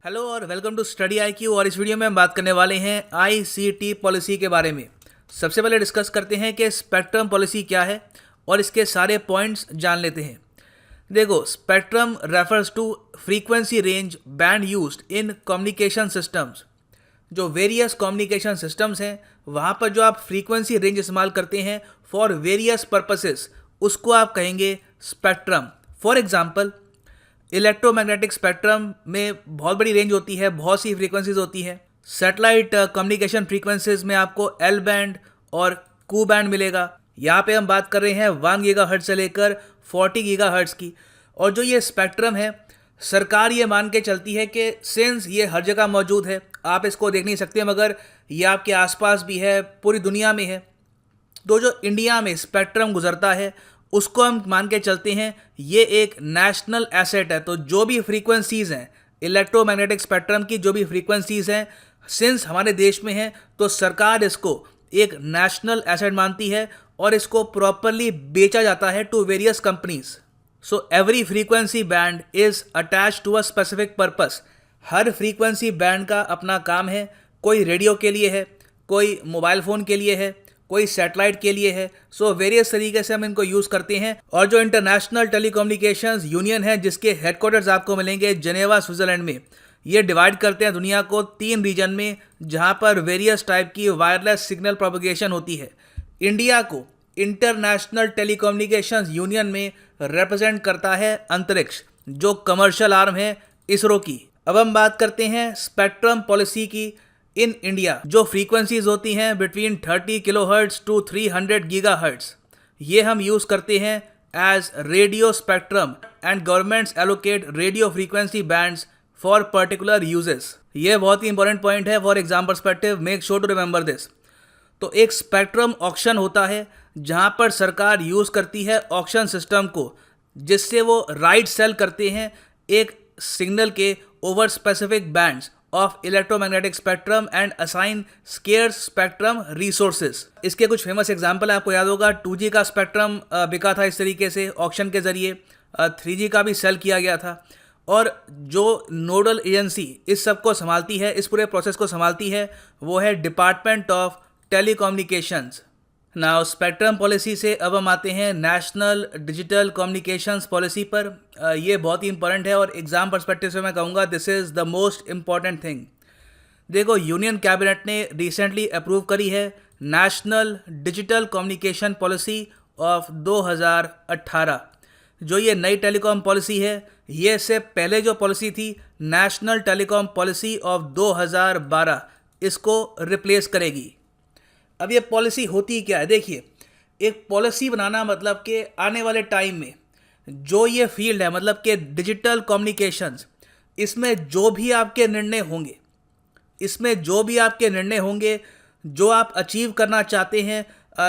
Hello और welcome to study IQ। और इस वीडियो में हम बात करने वाले हैं ICT पॉलिसी के बारे में। सबसे पहले डिस्कस करते हैं कि स्पेक्ट्रम पॉलिसी क्या है और इसके सारे पॉइंट्स जान लेते हैं। देखो, spectrum refers to frequency range band used in communication systems. जो वेरियस कम्युनिकेशन सिस्टम्स हैं वहाँ पर जो आप फ्रीक्वेंसी रेंज इस्तेमाल करते हैं फॉर वेरियस पर्पसेस, उसको आप कहेंगे spectrum. For example, electromagnetic spectrum में बहुत बड़ी रेंज होती है, बहुत सी फ्रीक्वेंसीज होती है। सैटेलाइट कम्युनिकेशन फ्रीक्वेंसीज में आपको एल बैंड और कू बैंड मिलेगा। यहाँ पे हम बात कर रहे हैं 1 गीगाहर्ट्ज से लेकर 40 गीगाहर्ट्ज की। और जो ये स्पेक्ट्रम है, सरकार ये मान के चलती है कि सिंस ये हर जगह मौजूद है, आप इसको देख नहीं सकते मगर ये आपके आसपास भी है, पूरी दुनिया में है। तो जो इंडिया में स्पेक्ट्रम गुजरता है उसको हम मान के चलते हैं ये एक नेशनल एसेट है। तो जो भी फ्रीक्वेंसीज हैं इलेक्ट्रोमैग्नेटिक स्पेक्ट्रम की, जो भी फ्रीक्वेंसीज हैं, सिंस हमारे देश में हैं तो सरकार इसको एक नेशनल एसेट मानती है और इसको प्रॉपरली बेचा जाता है to various companies. So every frequency band is attach to a specific purpose. हर फ्रीक्वेंसी बैंड का अपना काम है। कोई रेडियो के लिए है, कोई मोबाइल फ़ोन के लिए है, कोई सैटेलाइट के लिए है। सो वेरियस तरीके से हम इनको यूज़ करते हैं। और जो इंटरनेशनल टेलीकम्युनिकेशंस यूनियन है, जिसके हेडक्वार्टर्स आपको मिलेंगे जेनेवा स्विट्ज़रलैंड में, ये डिवाइड करते हैं दुनिया को 3 रीजन में जहाँ पर वेरियस टाइप की वायरलेस सिग्नल प्रोपगेशन होती है। इंडिया को इंटरनेशनल टेलीकम्युनिकेशंस यूनियन में रिप्रेजेंट करता है अंतरिक्ष, जो कमर्शियल आर्म है इसरो की। अब हम बात करते हैं स्पेक्ट्रम पॉलिसी की। इन इंडिया जो फ्रीक्वेंसीज होती हैं बिटवीन 30 किलोहर्ट्ज टू 300 गीगाहर्ट्ज, ये हम यूज़ करते हैं as radio spectrum and governments allocate radio frequency bands for particular uses. ये बहुत ही इंपॉर्टेंट पॉइंट है for exam perspective, make sure to remember this. तो एक स्पेक्ट्रम ऑक्शन होता है जहाँ पर सरकार यूज़ करती है ऑक्शन सिस्टम को, जिससे वो राइट सेल करते हैं एक सिग्नल के over specific bands of electromagnetic spectrum and assign scarce spectrum resources. इसके कुछ फेमस एग्जांपल आपको याद होगा। 2G का स्पेक्ट्रम बिका था इस तरीके से ऑक्शन के जरिए। 3G का भी सेल किया गया था। और जो नोडल एजेंसी इस सब को संभालती है, इस पूरे प्रोसेस को संभालती है, वो है department of telecommunications. Now spectrum policy से अब हम आते हैं नेशनल डिजिटल कम्युनिकेशंस पॉलिसी पर। ये बहुत ही इंपॉर्टेंट है और एग्जाम पर्सपेक्टिव से मैं कहूँगा this is the most important thing. देखो, यूनियन कैबिनेट ने रिसेंटली अप्रूव करी है national digital communication policy of 2018। जो ये नई टेलीकॉम पॉलिसी है, ये से पहले जो पॉलिसी थी नेशनल टेलीकॉम पॉलिसी ऑफ 2012, इसको रिप्लेस करेगी। अब ये पॉलिसी होती क्या है? देखिए, एक पॉलिसी बनाना मतलब कि आने वाले टाइम में जो ये फील्ड है, मतलब कि डिजिटल कम्युनिकेशंस, इसमें जो भी आपके निर्णय होंगे, जो आप अचीव करना चाहते हैं,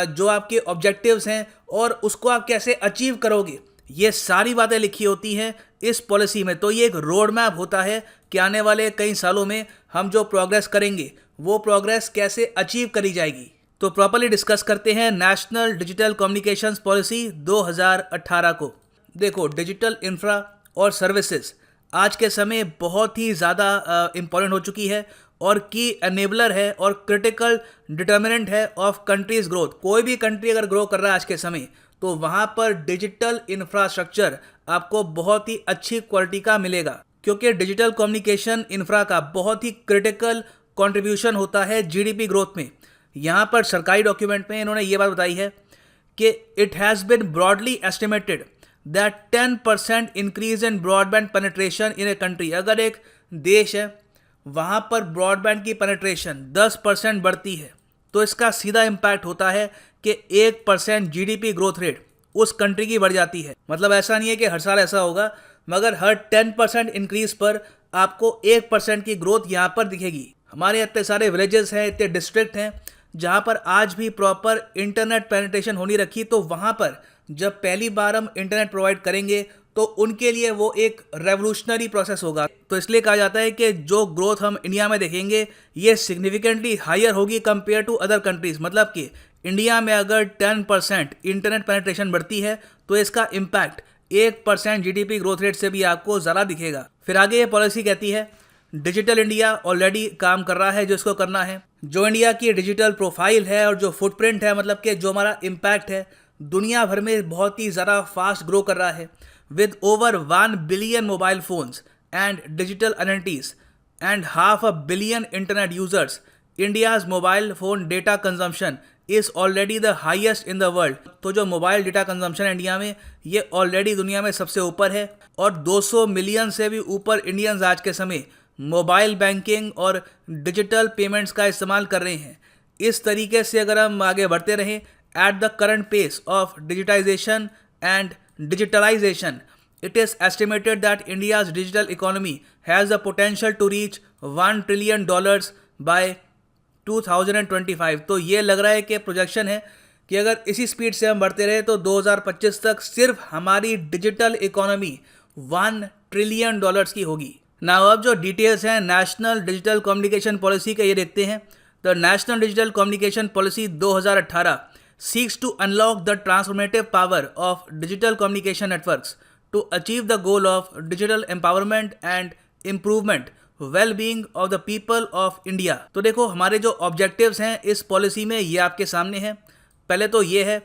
जो आपके ऑब्जेक्टिव्स हैं और उसको आप कैसे अचीव करोगे, ये सारी बातें लिखी होती हैं इस पॉलिसी में। तो ये एक रोड मैप होता है कि आने वाले कई सालों में हम जो प्रोग्रेस करेंगे वो प्रोग्रेस कैसे अचीव करी जाएगी। तो प्रॉपर्ली डिस्कस करते हैं नेशनल डिजिटल कम्युनिकेशंस पॉलिसी 2018 को। देखो, डिजिटल इंफ्रा और सर्विसेज आज के समय बहुत ही ज़्यादा इम्पॉर्टेंट हो चुकी है और की एनेबलर है और क्रिटिकल डिटर्मिनेंट है ऑफ कंट्रीज ग्रोथ। कोई भी कंट्री अगर ग्रो कर रहा है आज के समय, तो वहाँ पर डिजिटल इंफ्रास्ट्रक्चर आपको बहुत ही अच्छी क्वालिटी का मिलेगा, क्योंकि डिजिटल कम्युनिकेशन इंफ्रा का बहुत ही क्रिटिकल कंट्रीब्यूशन होता है जीडीपी ग्रोथ में। यहाँ पर सरकारी डॉक्यूमेंट में इन्होंने ये बात बताई है कि it has been broadly estimated that 10% increase in broadband penetration in a country. अगर एक देश है वहाँ पर ब्रॉडबैंड की पेनिट्रेशन 10% बढ़ती है, तो इसका सीधा इम्पैक्ट होता है कि 1% जीडीपी ग्रोथ रेट उस कंट्री की बढ़ जाती है। मतलब ऐसा नहीं है कि हर साल ऐसा होगा, मगर हर 10% इंक्रीज पर आपको 1% की ग्रोथ यहाँ पर दिखेगी। हमारे इतने सारे विलेजेस हैं, इतने डिस्ट्रिक्ट हैं जहाँ पर आज भी प्रॉपर इंटरनेट पेनिट्रेशन होनी रखी, तो वहाँ पर जब पहली बार हम इंटरनेट प्रोवाइड करेंगे तो उनके लिए वो एक रेवोल्यूशनरी प्रोसेस होगा। तो इसलिए कहा जाता है कि जो ग्रोथ हम इंडिया में देखेंगे ये सिग्निफिकेंटली हायर होगी कंपेयर टू अदर कंट्रीज़। मतलब कि इंडिया में अगर 10% इंटरनेट पेनिट्रेशन बढ़ती है तो इसका इम्पैक्ट 1% जीडीपी ग्रोथ रेट से भी आपको ज़्यादा दिखेगा। फिर आगे ये पॉलिसी कहती है डिजिटल इंडिया ऑलरेडी काम कर रहा है जो इसको करना है। जो इंडिया की डिजिटल प्रोफाइल है और जो फुटप्रिंट है, मतलब कि जो हमारा इम्पैक्ट है, दुनिया भर में बहुत ही ज़्यादा फास्ट ग्रो कर रहा है। With over 1 billion mobile phones and digital identities and 500 million internet users, India's mobile phone data consumption is already the highest in the world. तो जो मोबाइल डेटा कंजम्पशन है इंडिया में, ये ऑलरेडी दुनिया में सबसे ऊपर है और 200 मिलियन से भी ऊपर इंडियंस आज के समय मोबाइल बैंकिंग और डिजिटल पेमेंट्स का इस्तेमाल कर रहे हैं। इस तरीके से अगर हम आगे बढ़ते रहें at the current pace of digitization and digitalization, it is estimated that India's digital economy has the potential to reach $1 trillion by 2025। तो ये लग रहा है कि प्रोजेक्शन है कि अगर इसी स्पीड से हम बढ़ते रहे तो 2025 तक सिर्फ हमारी डिजिटल इकोनॉमी $1 ट्रिलियन की होगी। ना अब जो डिटेल्स हैं नेशनल डिजिटल कम्युनिकेशन पॉलिसी के, ये देखते हैं। The national digital communication policy 2018 seeks to unlock the transformative power of digital communication networks to achieve the goal of digital empowerment and improvement well-being of the people of India। तो देखो हमारे जो objectives हैं इस policy में ये आपके सामने हैं। पहले तो ये है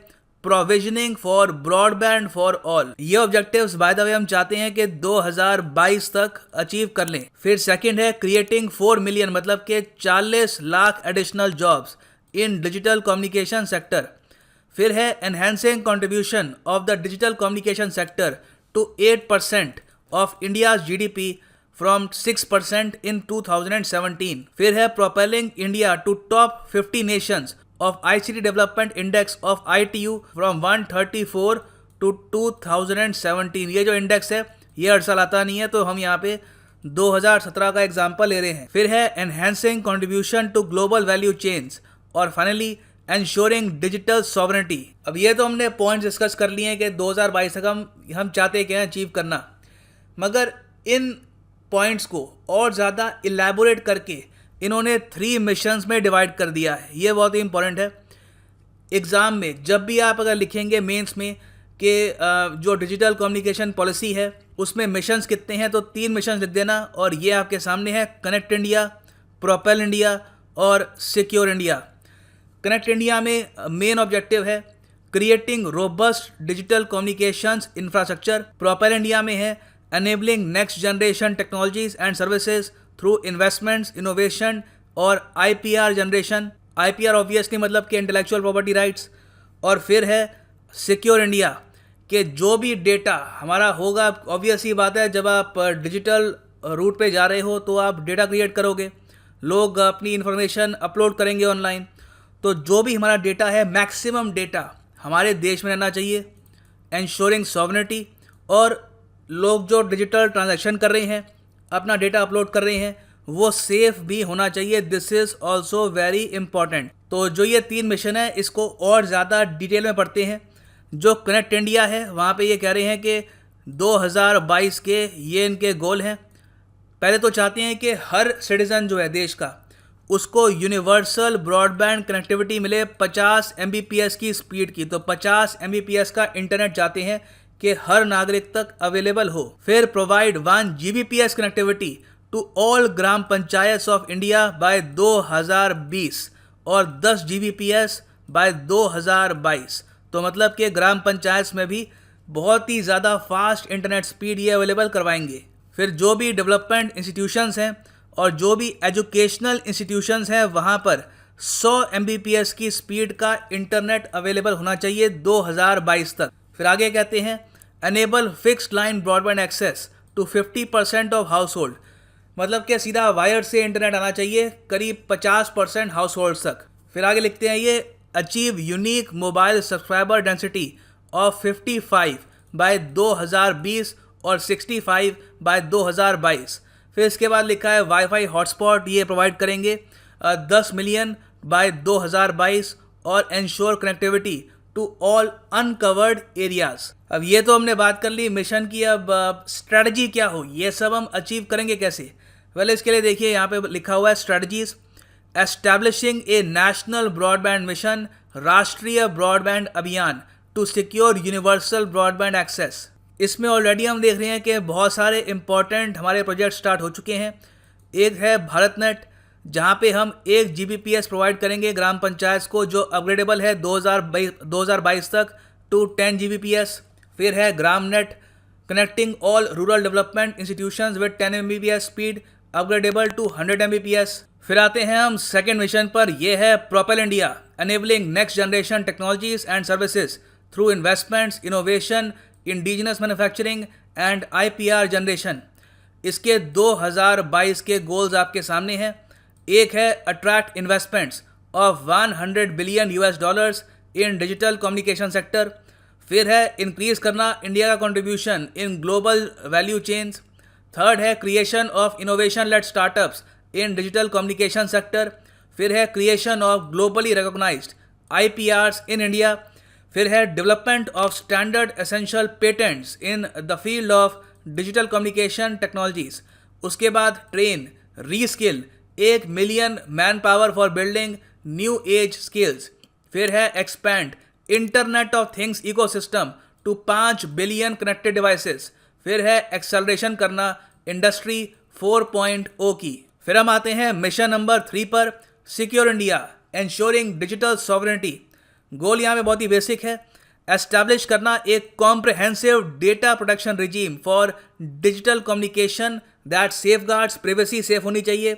provisioning for broadband for all. ये ऑब्जेक्टिव्स बाय द वे हम चाहते हैं कि 2022 तक अचीव कर लें। फिर सेकंड है क्रिएटिंग 4 मिलियन, मतलब कि 40 lakh additional jobs in digital communication sector. फिर है enhancing contribution of the digital communication sector to 8% of India's GDP from 6% in 2017। फिर है propelling India to top 50 nations of ICT Development Index of ITU from 134 to 2017। ये जो index है ये हर साल आता नहीं है, तो हम यहाँ पे 2017 का एग्जाम्पल ले रहे हैं। फिर है enhancing contribution to global value chains और फाइनली एंश्योरिंग डिजिटल सॉवरेनिटी। अब ये तो हमने पॉइंट्स डिस्कस कर लिए हैं कि 2022 तक हम चाहते क्या अचीव करना, मगर इन पॉइंट्स को और ज़्यादा इलेबोरेट करके इन्होंने 3 मिशंस में डिवाइड कर दिया है। ये बहुत ही इंपॉर्टेंट है। एग्ज़ाम में जब भी आप अगर लिखेंगे मेंस में कि जो डिजिटल कम्युनिकेशन पॉलिसी है उसमें मिशंस कितने हैं, तो 3 मिशंस लिख देना। और ये आपके सामने है कनेक्ट इंडिया, प्रोपेल इंडिया और सिक्योर इंडिया। कनेक्ट इंडिया में मेन ऑब्जेक्टिव है creating robust digital communications infrastructure. Propel India में है enabling next generation technologies and services through investments, innovation और IPR जनरेशन। IPR ऑब्वियसली मतलब कि इंटेलेक्चुअल प्रॉपर्टी राइट्स। और फिर है सिक्योर इंडिया कि जो भी डेटा हमारा होगा, ऑब्वियसली बात है जब आप डिजिटल रूट पे जा रहे हो तो आप डेटा क्रिएट करोगे, लोग अपनी इन्फॉर्मेशन अपलोड करेंगे ऑनलाइन। तो जो भी हमारा डेटा है, मैक्सिमम डेटा हमारे देश में रहना चाहिए, एंश्योरिंग सॉवरेनिटी। और लोग जो डिजिटल ट्रांजैक्शन कर रहे हैं, अपना डेटा अपलोड कर रहे हैं, वो सेफ भी होना चाहिए। This is also very important. तो जो ये 3 मिशन है इसको और ज़्यादा डिटेल में पढ़ते हैं। जो कनेक्ट इंडिया है वहाँ पे ये कह रहे हैं कि 2022 के ये इनके गोल हैं। पहले तो चाहते हैं कि हर सिटीज़न जो है देश का उसको यूनिवर्सल ब्रॉडबैंड कनेक्टिविटी मिले 50 Mbps की स्पीड की। तो 50 Mbps का इंटरनेट चाहते हैं कि हर नागरिक तक अवेलेबल हो। फिर provide 1 Gbps connectivity to all gram panchayat of India by 2020 और 10 Gbps बाय 2022। तो मतलब कि ग्राम पंचायत में भी बहुत ही ज़्यादा फास्ट इंटरनेट स्पीड ये अवेलेबल करवाएंगे। फिर जो भी डेवलपमेंट इंस्टीट्यूशंस हैं और जो भी एजुकेशनल इंस्टीट्यूशंस हैं वहाँ पर 100 Mbps की स्पीड का इंटरनेट अवेलेबल होना चाहिए 2022 तक। फिर आगे कहते हैं enable fixed line broadband access to 50% of household, मतलब कि सीधा वायर से इंटरनेट आना चाहिए करीब 50% हाउस होल्ड तक। फिर आगे लिखते हैं ये achieve unique mobile subscriber density of 55 by 2020 और 65 बाय 2022। फिर इसके बाद लिखा है वाईफाई हॉटस्पॉट ये प्रोवाइड करेंगे 10 मिलियन बाय 2022 और ensure connectivity to all uncovered areas. अब ये तो हमने बात कर ली मिशन की। अब स्ट्रेटजी क्या हो, ये सब हम अचीव करेंगे कैसे? वेल इसके लिए देखिए यहाँ पे लिखा हुआ है strategies. Establishing a national broadband mission, राष्ट्रीय ब्रॉडबैंड अभियान to secure universal broadband access. इसमें ऑलरेडी हम देख रहे हैं कि बहुत सारे इंपॉर्टेंट हमारे प्रोजेक्ट स्टार्ट हो चुके हैं। एक है भारत नेट, जहाँ पे हम 1 Gbps प्रोवाइड करेंगे ग्राम पंचायत को, जो अपग्रेडेबल है 2022 तक टू 10 Gbps। फिर है Gram net, connecting all rural development institutions with 10 Mbps speed, upgradable to 100 Mbps। फिर आते हैं हम सेकेंड मिशन पर, यह है propel India, enabling next generation technologies and services through investments, innovation, indigenous manufacturing and IPR generation. इसके 2022 के गोल्स आपके सामने हैं। एक है attract investments of $100 billion in digital communication sector. फिर है इंक्रीज करना इंडिया का contribution in global value chains. Third है creation of innovation led startups in digital communication sector. फिर है creation of globally recognised IPRs in India. फिर है development of standard essential patents in the field of digital communication technologies. उसके बाद train, reskill 1 million manpower for building new age skills. फिर है expand internet of things ecosystem to 5 billion connected devices. फिर है acceleration करना industry 4.0 की। फिर हम आते हैं मिशन नंबर 3 पर, secure India, ensuring digital sovereignty. Goal यहाँ में बहुत ही बेसिक है, एस्टैब्लिश करना एक comprehensive data protection regime for digital communication that safeguards privacy. Safe होनी चाहिए,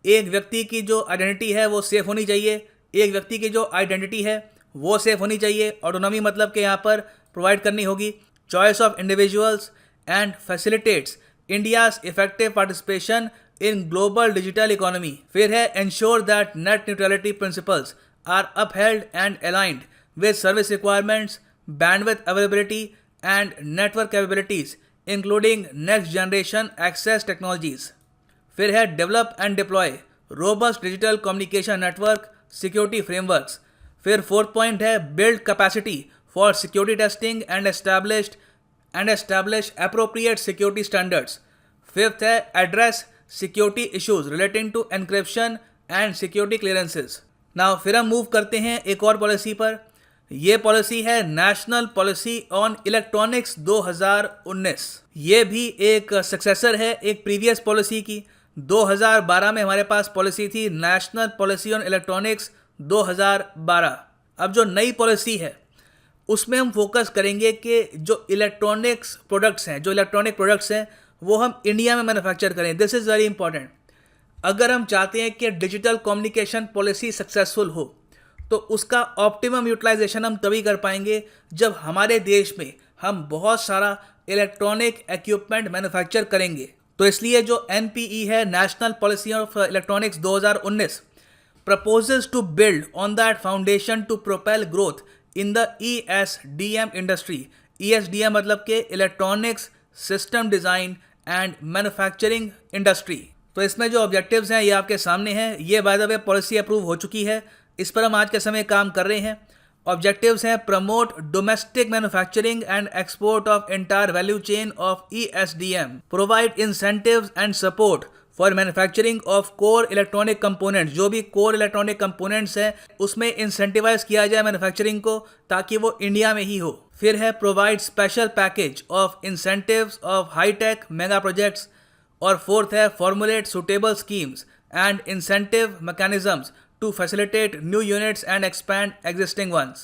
एक व्यक्ति की जो आइडेंटिटी है वो सेफ होनी चाहिए, एक व्यक्ति की जो आइडेंटिटी है वो सेफ होनी चाहिए। ऑटोनॉमी मतलब कि यहाँ पर प्रोवाइड करनी होगी, choice of individuals and facilitates India's effective participation in global digital economy. फिर है ensure that net neutrality principles are upheld and aligned with service requirements, bandwidth availability and network capabilities including next generation access technologies. फिर है develop and deploy robust digital communication network security frameworks. फिर fourth point है build capacity for security testing and establish appropriate security standards. Fifth है address security issues relating to encryption and security clearances. Now फिर हम move करते हैं एक और policy पर। ये पॉलिसी है नेशनल पॉलिसी ऑन इलेक्ट्रॉनिक्स 2019। ये भी एक सक्सेसर है एक प्रीवियस पॉलिसी की। 2012 में हमारे पास पॉलिसी थी नेशनल पॉलिसी ऑन इलेक्ट्रॉनिक्स 2012। अब जो नई पॉलिसी है उसमें हम फोकस करेंगे कि जो इलेक्ट्रॉनिक प्रोडक्ट्स हैं वो हम इंडिया में मैन्युफैक्चर करें। This is very important. अगर हम चाहते हैं कि डिजिटल कम्युनिकेशन पॉलिसी सक्सेसफुल हो तो उसका ऑप्टिमम यूटिलाइजेशन हम तभी कर पाएंगे जब हमारे देश में हम बहुत सारा इलेक्ट्रॉनिक इक्विपमेंट मैन्युफैक्चर करेंगे। तो इसलिए जो NPE है national policy of electronics 2019 proposes to build on that foundation to propel growth in the ESDM industry. ESDM मतलब कि electronics system design and manufacturing industry. तो इसमें जो ऑब्जेक्टिव्स हैं ये आपके सामने हैं। ये by the way policy approve हो चुकी है, इस पर हम आज के समय काम कर रहे हैं। ऑब्जेक्टिव्स हैं promote domestic manufacturing and export of entire value chain of ESDM, provide incentives and support for manufacturing of core electronic components. जो भी कोर इलेक्ट्रॉनिक कंपोनेंट्स हैं उसमें इंसेंटिवाइज किया जाए मैन्युफैक्चरिंग को ताकि वो इंडिया में ही हो। फिर है provide special package of incentives of high tech mega projects. और फोर्थ है formulate suitable schemes and incentive mechanisms to facilitate new units and expand existing ones.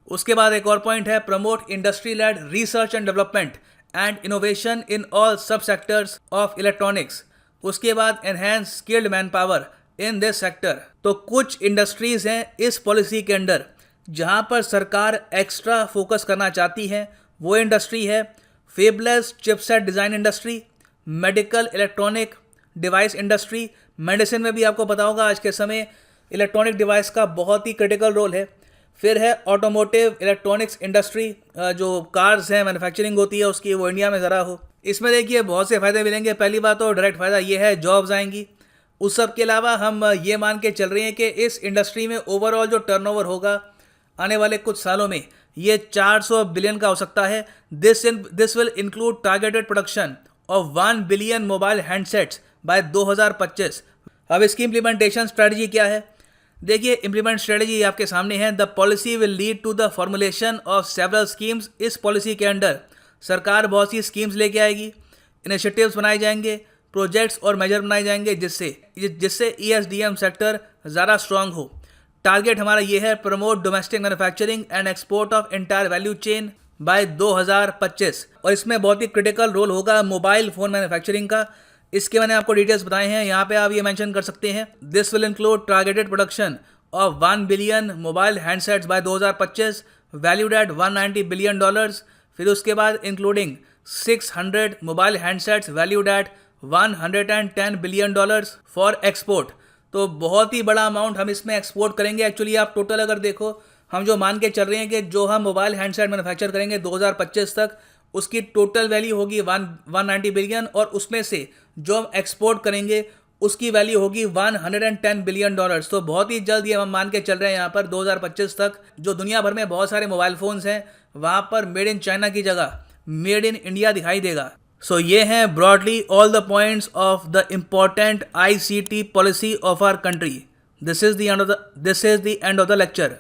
उसके बाद एक और पॉइंट है promote industry led research and development and innovation in all सब sectors of electronics. उसके बाद enhance skilled man power in this sector. तो कुछ इंडस्ट्रीज हैं इस पॉलिसी के अंडर जहां पर सरकार एक्स्ट्रा फोकस करना चाहती है। वो इंडस्ट्री है fabless chipset design industry, medical electronic device industry. Medicine में भी आपको पता होगा आज के समय इलेक्ट्रॉनिक डिवाइस का बहुत ही क्रिटिकल रोल है। फिर है ऑटोमोटिव इलेक्ट्रॉनिक्स इंडस्ट्री, जो कार्स हैं मैन्युफैक्चरिंग होती है उसकी, वो इंडिया में ज़रा हो। इसमें देखिए बहुत से फ़ायदे मिलेंगे। पहली बात तो डायरेक्ट फ़ायदा ये है जॉब्स आएंगी। उस सब के अलावा हम ये मान के चल रहे हैं कि इस इंडस्ट्री में ओवरऑल जो टर्नओवर होगा आने वाले कुछ सालों में ये 400 बिलियन का हो सकता है। This will include targeted production of 1 billion mobile handsets by 2025। अब इसकी इम्प्लीमेंटेशन स्ट्रेटजी क्या है? देखिए इम्प्लीमेंट स्ट्रेटजी आपके सामने है। The policy will lead to the formulation of several schemes. इस पॉलिसी के अंडर सरकार बहुत सी स्कीम्स लेके आएगी, इनिशिएटिव्स बनाए जाएंगे, प्रोजेक्ट्स और मेजर बनाए जाएंगे जिससे ESDM सेक्टर ज़्यादा स्ट्रांग हो। टारगेट हमारा ये है, promote domestic manufacturing and export of entire value chain by 2025। और इसमें बहुत ही क्रिटिकल रोल होगा मोबाइल फ़ोन मैन्युफैक्चरिंग का। इसके मैंने आपको डिटेल्स बताए हैं, यहाँ पे आप ये मेंशन कर सकते हैं, this will include targeted production of 1 billion mobile handsets by 2025 valued at $190 billion. फिर उसके बाद including 600 mobile handsets valued at $110 billion for export. तो बहुत ही बड़ा अमाउंट हम इसमें एक्सपोर्ट करेंगे। एक्चुअली आप टोटल अगर देखो, हम जो मान के चल रहे हैं कि जो हम मोबाइल हैंडसेट मैन्युफैक्चर करेंगे 2025 तक, उसकी टोटल वैल्यू होगी 190 बिलियन, और उसमें से जो हम एक्सपोर्ट करेंगे उसकी वैल्यू होगी $110 बिलियन। तो बहुत ही जल्द ये हम मान के चल रहे हैं यहाँ पर 2025 तक जो दुनिया भर में बहुत सारे मोबाइल फ़ोन्स हैं वहाँ पर मेड इन चाइना की जगह मेड इन इंडिया दिखाई देगा। सो ये हैं broadly all the points of the important ICT policy of our country. This is the end of the lecture.